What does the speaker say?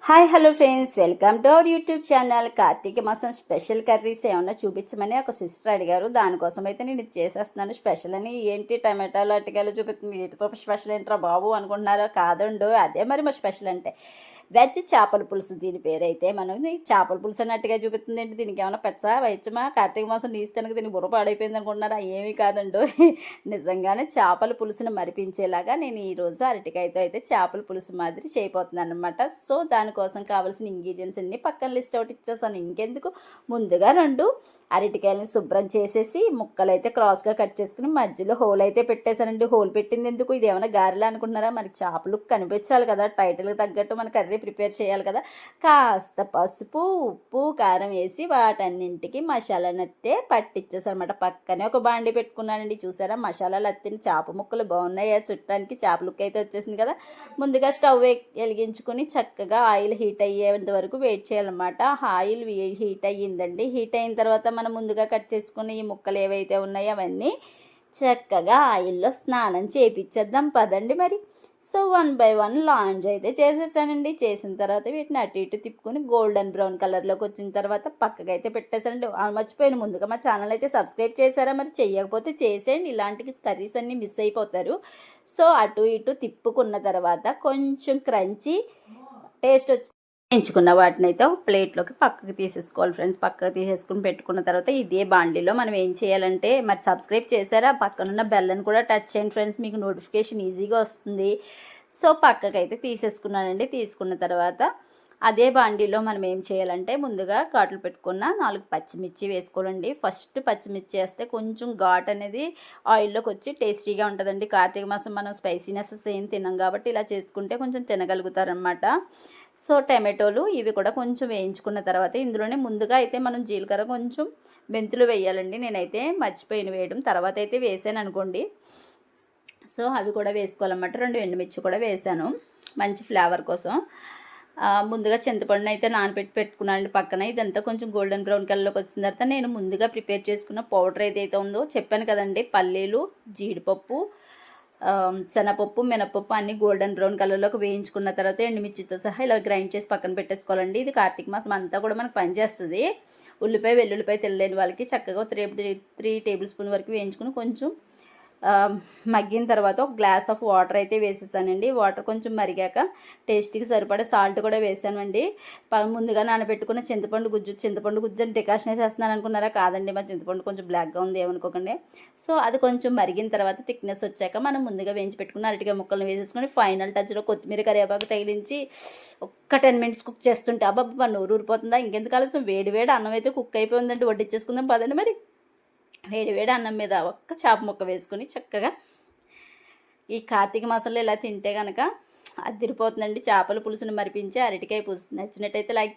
Hi hello friends, welcome to our YouTube channel. Karthika మాసం special curries ఏమన్నా చూపించమని ఒక సిస్టర్ అడిగారు. దానికోసం అయితే నేను ఇది చేసేస్తున్నాను. స్పెషల్ అని ఏంటి టమాటాలు అరటికాయలు చూపిస్తుంది, వీటితో స్పెషల్ ఏంట్రా బాబు అనుకుంటున్నారో? కాదండు, అదే మరి మా స్పెషల్ అంటే వెజ్ చేపల పులుసు. దీని పేరైతే మనం చేపల పులుసు అన్నట్టుగా చూపిస్తుంది ఏంటి? దీనికి ఏమైనా పెచ్చ వైద్యమా? కార్తీక మాసం నీసి తినక దీనికి బుర్ర పాడైపోయింది అనుకుంటున్నారా? ఏమీ కాదండు, నిజంగానే చేపల పులుసును మరిపించేలాగా నేను ఈరోజు అరటికాయతో అయితే చేపల పులుసు మాదిరి చేయబోతున్నాను అనమాట. సో దానికోసం కావాల్సిన ఇంగ్రీడియంట్స్ అన్ని పక్కన లిస్ట్ అవుట్ ఇచ్చేసాను. ఇంకెందుకు, ముందుగా 2 అరటికాయలను శుభ్రం చేసేసి ముక్కలు అయితే క్రాస్గా కట్ చేసుకుని మధ్యలో హోల్ అయితే పెట్టేశానండి. హోల్ పెట్టింది ఎందుకు? ఇది ఏమైనా గారెలా అనుకుంటున్నారా? మరి చేపలు కనిపించాలి కదా, టైటిల్కి తగ్గట్టు మన కర్రీ ప్రిపేర్ చేయాలి కదా. కాస్త పసుపు, ఉప్పు, కారం వేసి వాటన్నింటికి మసాలాను అయితే పట్టించేసానమాట. పక్కనే ఒక బాండి పెట్టుకున్నానండి. చూసారా మసాలాలు అత్తిన చేప ముక్కలు బాగున్నాయా? చుట్టానికి చేప లుక్ అయితే వచ్చేసింది కదా. ముందుగా స్టవ్ వెలిగించుకొని చక్కగా ఆయిల్ హీట్ అయ్యేంత వరకు వెయిట్ చేయాలన్నమాట. ఆయిల్ హీట్ అయ్యిందండి. హీట్ అయిన తర్వాత మనం ముందుగా కట్ చేసుకున్న ఈ ముక్కలు ఏవైతే ఉన్నాయో అవన్నీ చక్కగా ఆయిల్లో స్నానం చేయించేద్దాం పదండి మరి. సో 1 బై 1 లాంచ్ అయితే చేసేసానండి. చేసిన తర్వాత వీటిని అటు ఇటు తిప్పుకొని గోల్డెన్ బ్రౌన్ కలర్లోకి వచ్చిన తర్వాత పక్కకైతే పెట్టేసానండి. మర్చిపోయిన ముందుగా మా ఛానల్ అయితే సబ్స్క్రైబ్ చేశారా? మరి చేయకపోతే చేసేయండి, ఇలాంటి కర్రీస్ అన్నీ మిస్ అయిపోతారు. సో అటు ఇటు తిప్పుకున్న తర్వాత కొంచెం క్రంచీ టేస్ట్ వచ్చి ఎంచుకున్న వాటిని అయితే ఒక ప్లేట్లోకి పక్కకి తీసేసుకోవాలి ఫ్రెండ్స్. పక్కకు తీసేసుకుని పెట్టుకున్న తర్వాత ఇదే బాండీలో మనం ఏం చేయాలంటే, మరి సబ్స్క్రైబ్ చేశారా? పక్కనున్న బెల్లని కూడా టచ్ చేయండి ఫ్రెండ్స్, మీకు నోటిఫికేషన్ ఈజీగా వస్తుంది. సో పక్కకైతే తీసేసుకున్నానండి. తీసుకున్న తర్వాత అదే బాండీలో మనం ఏం చేయాలంటే, ముందుగా ఘాట్లు పెట్టుకున్న 4 పచ్చిమిర్చి వేసుకోవాలండి. ఫస్ట్ పచ్చిమిర్చి వేస్తే కొంచెం ఘాట్ అనేది ఆయిల్లోకి వచ్చి టేస్టీగా ఉంటుందండి. కార్తీక మాసం మనం స్పైసీనెస్ ఏం తినాం కాబట్టి ఇలా చేసుకుంటే కొంచెం తినగలుగుతారనమాట. సో టమాటోలు ఇవి కూడా కొంచెం వేయించుకున్న తర్వాత ఇందులోనే ముందుగా అయితే మనం జీలకర్ర, కొంచెం మెంతులు వేయాలండి. నేనైతే మర్చిపోయిన వేయడం, తర్వాత అయితే వేసాను అనుకోండి. సో అవి కూడా వేసుకోవాలన్నమాట. 2 ఎండుమిర్చి కూడా వేసాను మంచి ఫ్లేవర్ కోసం. ముందుగా చింతపండుని అయితే నానబెట్టి పెట్టుకున్నానండి పక్కన. ఇదంతా కొంచెం గోల్డెన్ బ్రౌన్ కలర్లోకి వచ్చిన తర్వాత నేను ముందుగా ప్రిపేర్ చేసుకున్న పౌడర్ ఏదైతే ఉందో చెప్పాను కదండి, పల్లీలు, జీడిపప్పు, శనగపప్పు, మినపప్పు అన్నీ గోల్డెన్ బ్రౌన్ కలర్లోకి వేయించుకున్న తర్వాత ఎండుమిర్చితో సహా ఇలా గ్రైండ్ చేసి పక్కన పెట్టేసుకోవాలండి. ఇది కార్తీక మాసం అంతా కూడా మనకు పనిచేస్తుంది. ఉల్లిపాయ, వెల్లుల్లిపాయ తెలియని వాళ్ళకి చక్కగా 3 టేబుల్ స్పూన్ వరకు వేయించుకుని కొంచెం మగ్గిన తర్వాత ఒక గ్లాస్ ఆఫ్ వాటర్ అయితే వేసేసానండి. వాటర్ కొంచెం మరిగాక టేస్ట్కి సరిపడే సాల్ట్ కూడా వేసానండి. ముందుగా నానబెట్టుకున్న చింతపండు గుజ్జు అని డికాషన్ వేసేస్తున్నాను అనుకున్నారా? కాదండి, మా చింతపండు కొంచెం బ్లాక్గా ఉంది ఏమనుకోకండి. సో అది కొంచెం మరిగిన తర్వాత థిక్నెస్ వచ్చాక మనం ముందుగా వేయించి పెట్టుకున్న అరటికాయ ముక్కలను వేసేసుకొని ఫైనల్ టచ్లో కొత్తిమీర, కరివేపాకు తగిలించి ఒక్క 10 మినిట్స్ కుక్ చేస్తుంటే అబ్బబ్బా నోరు ఊరిపోతుందా? ఇంకెందుకు ఆలస్యం, వేడి అన్నం అయితే కుక్ అయిపోయిందండి. వడ్డించేసుకుందాం పదండి మరి. వేడి అన్నం మీద ఒక్క చేప ముక్క వేసుకొని చక్కగా ఈ కార్తీక మాసంలో ఇలా తింటే కనుక అదిరిపోతుందండి. చేపల పులుసుని మరిపించి అరటికాయ పులుసు నచ్చినట్టయితే లైక్